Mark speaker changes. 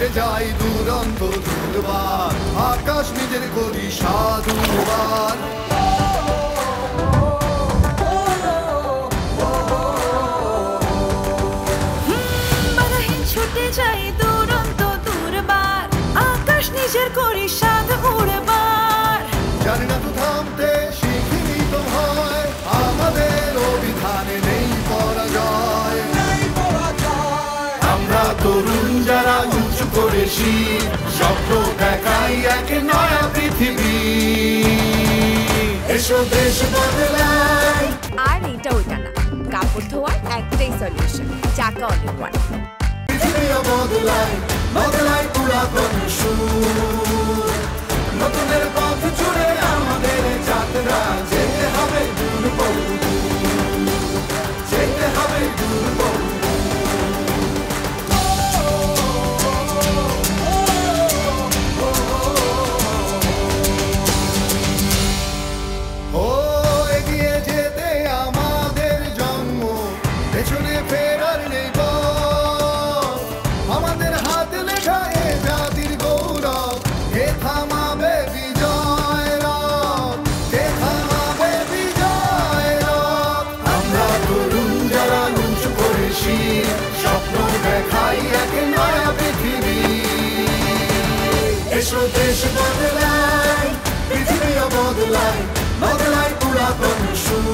Speaker 1: ছুটে যাই দুরন্ত দুর্বার, আকাশ নিজের করি সাধুবার।
Speaker 2: ছুটে যাই দুরন্ত দুর্বার, আকাশ নিজের করি সাধু উড়বার।
Speaker 1: জানি না তো থামতে, শিখিনি তো ভয়, আমাদের অভিধানে নেই পরাজয়। আমরা তরুণ যারা উঁচু করে শির, স্বপ্ন দেখাই এক নয়া পৃথিবী। এসো দেশ বদলাই।
Speaker 2: আর এটা ওইটা না, কাপড় ধোয়ার একটাই সলিউশন, চাকা অনেক ওয়ান।
Speaker 1: পৃথিবীও বদলাই, বদলাই পুরাতন সুর। নতুনের পথ জুড়ে আমাদের যাত্রা, যেতে হবে দূর বহু দূর, যেতে হবে দূর বহু দূর। ও এগিয়ে যেতে আমাদের জন্ম, পেছনে ফেরার নেই পথ। আমাদের হাতে লেখা এ জাতির গৌরব, কে থামাবে বিজয় রথ, কে থামাবে বিজয় রথ। আমরা তরুণ যারা উঁচু করে শির, স্বপ্ন দেখাই এক নয়া পৃথিবী। এসো দেশ বদলাই, পৃথিবীও বদলাই, বদলাই পুরাতন সুর।